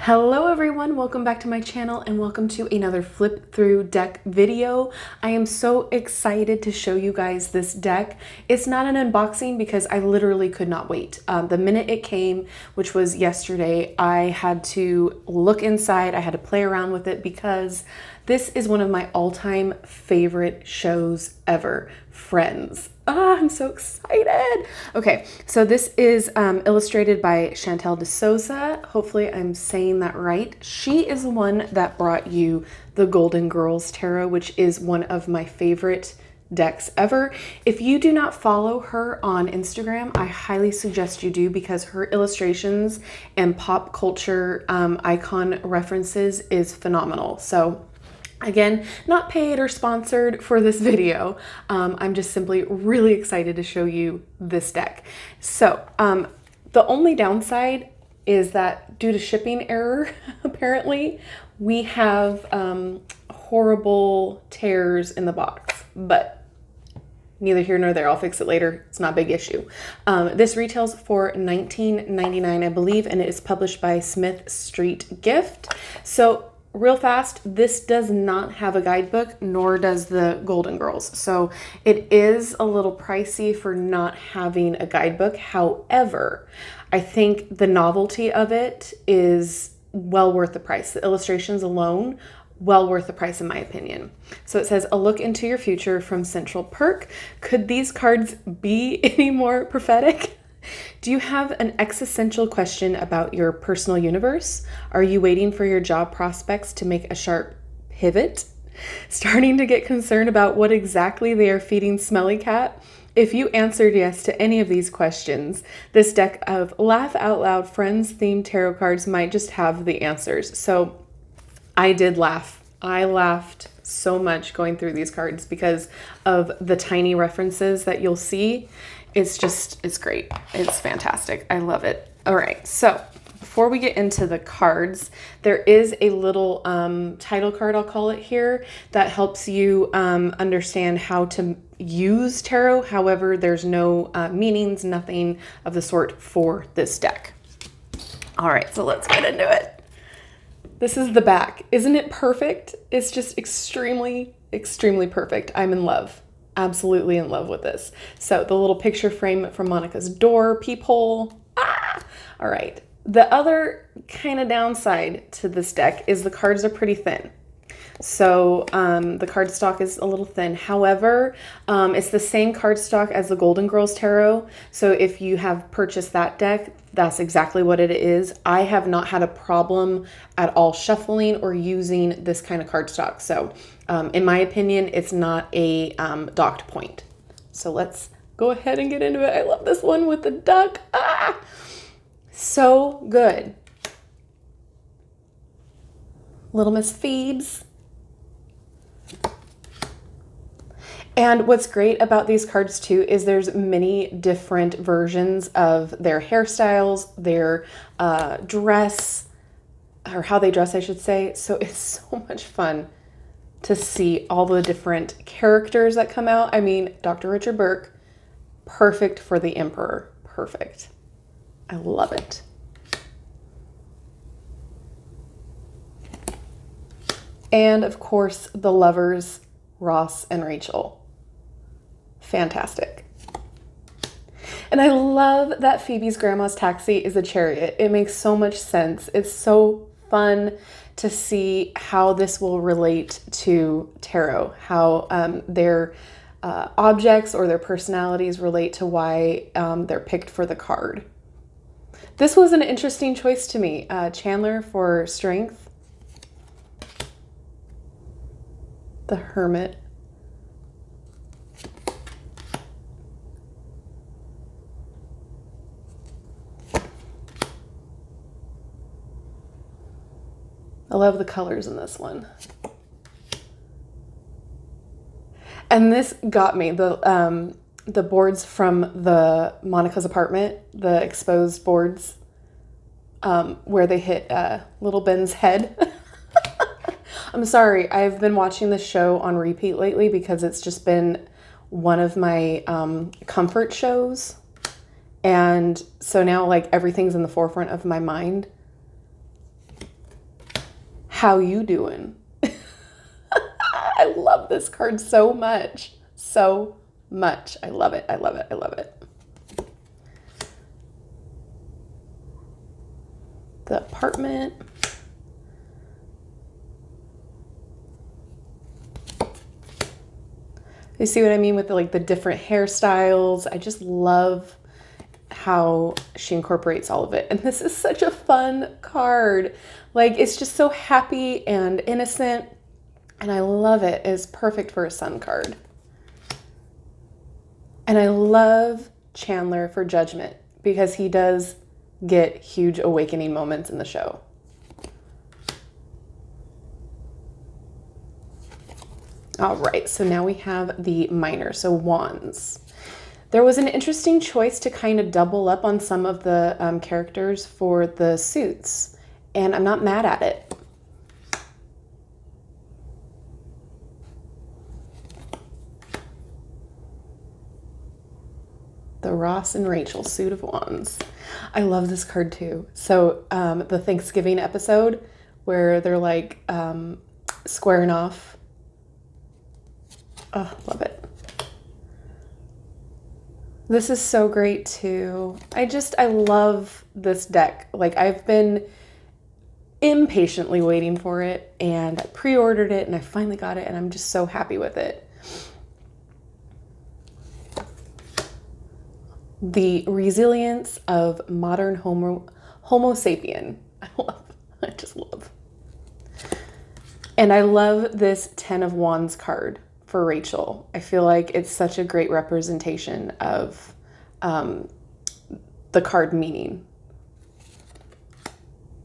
Hello everyone, welcome back to my channel and welcome to another flip through deck video. I am so excited to show you guys this deck. It's not an unboxing because I literally could not wait. The minute it came, which was yesterday, I had to look inside, I had to play around with it because this is one of my all-time favorite shows ever, Friends. I'm so excited. Okay, so this is illustrated by Chantel De Sousa. Hopefully I'm saying that right. She is the one that brought you the Golden Girls Tarot, which is one of my favorite decks ever. If you do not follow her on Instagram, I highly suggest you do because her illustrations and pop culture icon references is phenomenal. So again, not paid or sponsored for this video. I'm just simply really excited to show you this deck. So the only downside is that due to shipping error, apparently, we have horrible tears in the box, but neither here nor there. I'll fix it later. It's not a big issue. This retails for $19.99, I believe, and it is published by Smith Street Gift. So real fast, this does not have a guidebook, nor does the Golden Girls. So it is a little pricey for not having a guidebook. However, I think the novelty of it is well worth the price. The illustrations alone, well worth the price in my opinion. So it says, a look into your future from Central Perk. Could these cards be any more prophetic? Do you have an existential question about your personal universe? Are you waiting for your job prospects to make a sharp pivot? Starting to get concerned about what exactly they are feeding Smelly Cat? If you answered yes to any of these questions, this deck of laugh out loud Friends themed tarot cards might just have the answers. So I did laugh. I laughed so much going through these cards because of the tiny references that you'll see. It's great. It's fantastic. I love it. All right. So before we get into the cards, there is a little title card, I'll call it here, that helps you understand how to use tarot. However, there's no meanings, nothing of the sort for this deck. All right. So let's get into it. This is the back. Isn't it perfect? It's just extremely, extremely perfect. I'm in love. Absolutely in love with this. So the little picture frame from Monica's door, peephole. All right. The other kind of downside to this deck is the cards are pretty thin. So the cardstock is a little thin. However, it's the same cardstock as the Golden Girls Tarot. So if you have purchased that deck, that's exactly what it is. I have not had a problem at all shuffling or using this kind of cardstock. So in my opinion, it's not a docked point. So let's go ahead and get into it. I love this one with the duck. So good. Little Miss Phoebes. And what's great about these cards too is there's many different versions of their hairstyles, their dress, or how they dress, I should say. So it's so much fun to see all the different characters that come out. I mean, Dr. Richard Burke, perfect for the Emperor. Perfect. I love it. And of course, the lovers, Ross and Rachel. Fantastic. And I love that Phoebe's grandma's taxi is a chariot. It makes so much sense. It's so fun to see how this will relate to tarot, how their objects or their personalities relate to why they're picked for the card. This was an interesting choice to me. Chandler for strength. The Hermit. I love the colors in this one. And this got me, the boards from the Monica's apartment, the exposed boards, where they hit little Ben's head. I'm sorry, I've been watching this show on repeat lately because it's just been one of my comfort shows. And so now like everything's in the forefront of my mind. How you doing? I love this card so much. So much. I love it. I love it. I love it. The apartment. You see what I mean with the different hairstyles? I just love how she incorporates all of it. And this is such a fun card. Like, it's just so happy and innocent. And I love it. It's perfect for a sun card. And I love Chandler for Judgment because he does get huge awakening moments in the show. All right, so now we have the minor, so wands. There was an interesting choice to kind of double up on some of the characters for the suits, and I'm not mad at it. The Ross and Rachel suit of wands. I love this card too. So the Thanksgiving episode where they're like squaring off. Oh, love it. This is so great too. I love this deck. Like, I've been impatiently waiting for it, and I pre-ordered it and I finally got it, and I'm just so happy with it. The resilience of modern Homo sapien. I just love. And I love this 10 of Wands card for Rachel. I feel like it's such a great representation of the card meaning.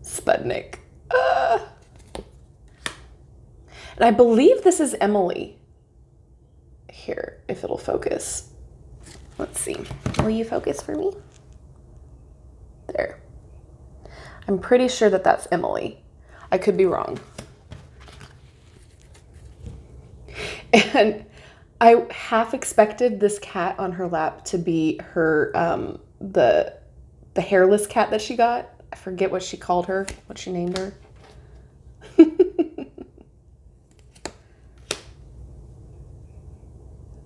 Sputnik. And I believe this is Emily. Here, if it'll focus. Let's see. Will you focus for me? There. I'm pretty sure that that's Emily. I could be wrong. And I half expected this cat on her lap to be her, the hairless cat that she got. I forget what she called her, what she named her.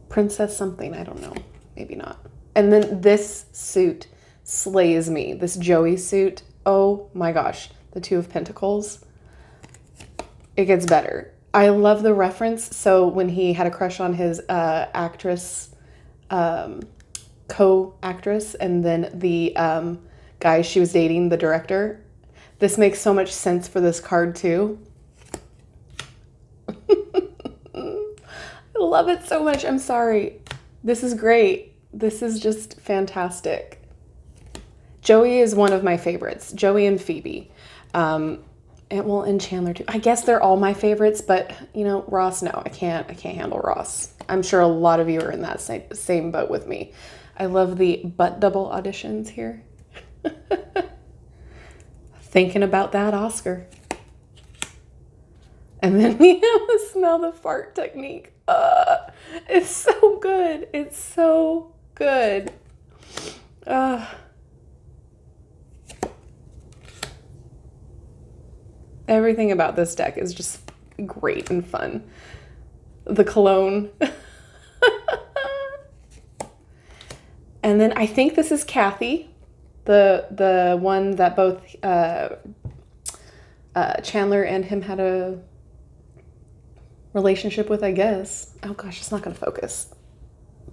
Princess something, I don't know. Maybe not. And then this suit slays me. This Joey suit. Oh my gosh. The Two of Pentacles. It gets better. I love the reference. So when he had a crush on his actress, co-actress, and then the guy she was dating, the director, this makes so much sense for this card too. I love it so much. I'm sorry. This is great. This is just fantastic. Joey is one of my favorites. Joey and Phoebe. And Chandler too. I guess they're all my favorites, but you know, Ross, no, I can't handle Ross. I'm sure a lot of you are in that same boat with me. I love the butt double auditions here. Thinking about that Oscar. And then we have the smell the fart technique. It's so good. It's so good. Everything about this deck is just great and fun. The cologne. And then I think this is Kathy, the one that both Chandler and him had a relationship with, I guess. Oh gosh, it's not gonna focus.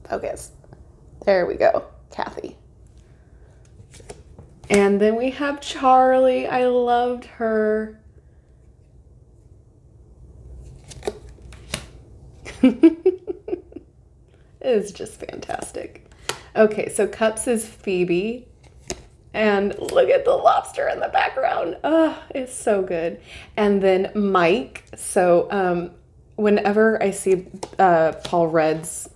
Focus. There we go. Kathy. And then we have Charlie. I loved her. It's just fantastic. Okay, so Cups is Phoebe. And look at the lobster in the background. Oh, it's so good. And then Mike. So whenever I see Paul Rudd's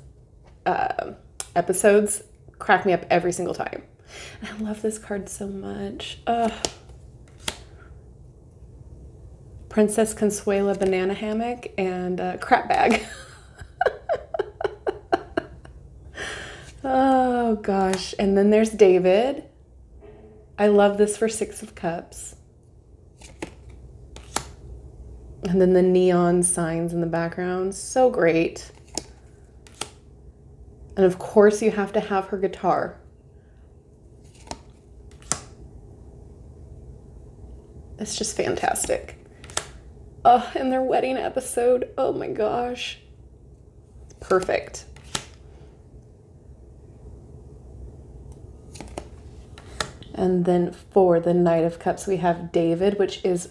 episodes, crack me up every single time. And I love this card so much. Princess Consuela banana hammock and crap bag. Oh gosh. And then there's David. I love this for Six of Cups. And then the neon signs in the background, so great. And of course you have to have her guitar. It's just fantastic. Oh, and their wedding episode, oh my gosh. It's perfect. And then for the Knight of Cups, we have David, which is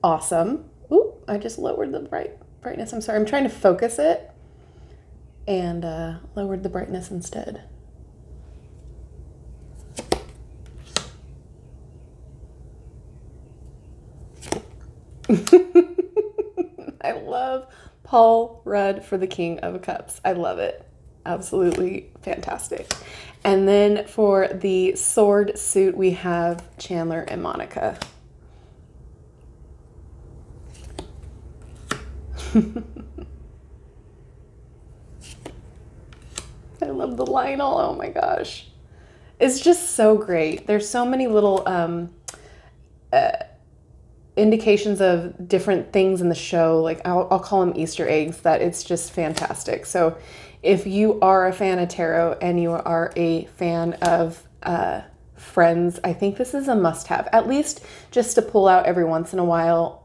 awesome. Ooh, I just lowered the brightness. I'm sorry, I'm trying to focus it and lowered the brightness instead. I love Paul Rudd for the King of Cups. I love it. Absolutely fantastic. And then for the sword suit, we have Chandler and Monica. I love the Lionel. Oh my gosh. It's just so great. There's so many little indications of different things in the show. Like I'll call them Easter eggs, that it's just fantastic. So if you are a fan of tarot and you are a fan of Friends, I think this is a must-have, at least just to pull out every once in a while,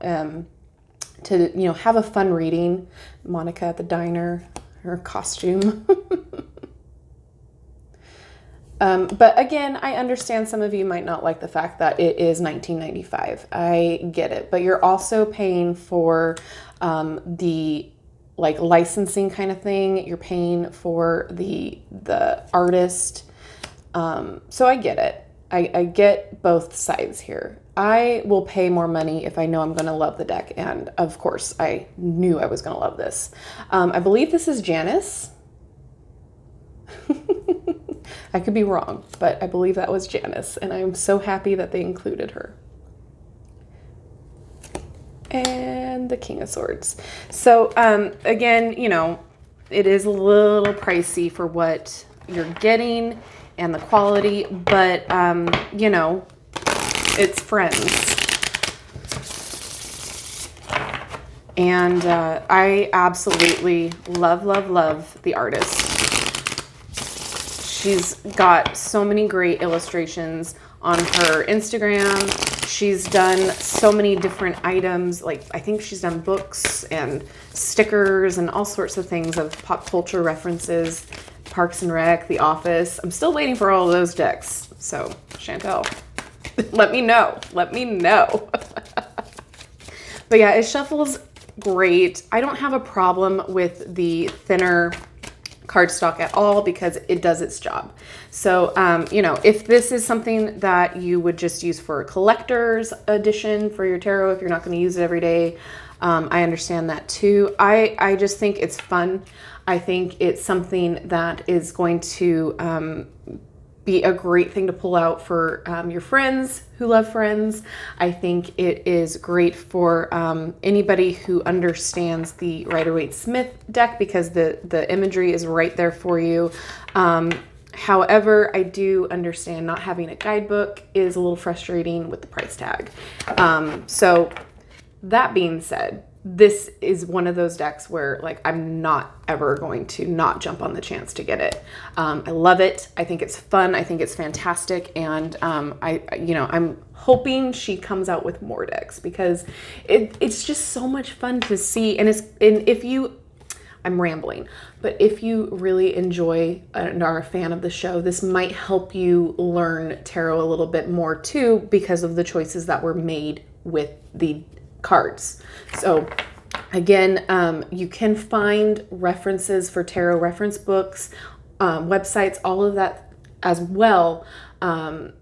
to have a fun reading. Monica at the diner, her costume. But again, I understand some of you might not like the fact that it is $19.95. I get it, but you're also paying for the like licensing kind of thing. You're paying for the artist. So I get it. I get both sides here. I will pay more money if I know I'm going to love the deck. And of course, I knew I was going to love this. I believe this is Janice. I could be wrong, but I believe that was Janice. And I'm so happy that they included her. And the King of Swords. So again, it is a little pricey for what you're getting and the quality, but it's Friends. And I absolutely love the artist. She's got so many great illustrations on her Instagram. She's done so many different items. Like I think she's done books and stickers and all sorts of things of pop culture references, Parks and Rec, The Office. I'm still waiting for all of those decks. So Chantel, let me know. But yeah, it shuffles great. I don't have a problem with the thinner cardstock at all because it does its job. So, if this is something that you would just use for a collector's edition for your tarot, if you're not going to use it every day, I understand that too. I just think it's fun. I think it's something that is going to be a great thing to pull out for your friends who love Friends. I think it is great for anybody who understands the Rider-Waite-Smith deck because the imagery is right there for you. However, I do understand not having a guidebook is a little frustrating with the price tag. So that being said, this is one of those decks where like I'm not ever going to not jump on the chance to get it. I love it. I think it's fun. I think it's fantastic. And I'm hoping she comes out with more decks because it's just so much fun to see. And I'm rambling, but if you really enjoy and are a fan of the show, this might help you learn tarot a little bit more too because of the choices that were made with the cards. So again, you can find references for tarot reference books, websites, all of that as well. So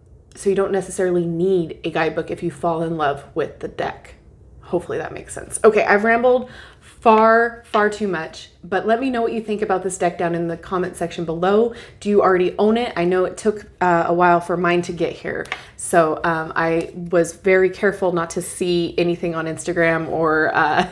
you don't necessarily need a guidebook if you fall in love with the deck. Hopefully that makes sense. Okay, I've rambled far too much, but let me know what you think about this deck down in the comment section below. Do you already own it? I know it took a while for mine to get here, so I was very careful not to see anything on Instagram or I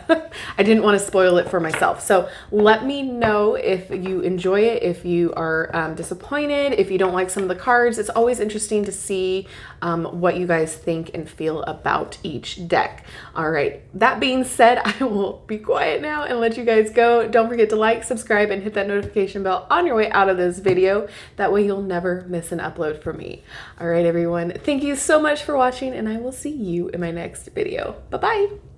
didn't want to spoil it for myself. So let me know if you enjoy it, if you are disappointed, if you don't like some of the cards. It's always interesting to see what you guys think and feel about each deck. All right, that being said, I will be quiet now and let you guys go. Don't forget to like, subscribe, and hit that notification bell on your way out of this video. That way you'll never miss an upload from me. All right, everyone, thank you so much for watching, and I will see you in my next video. Bye-bye.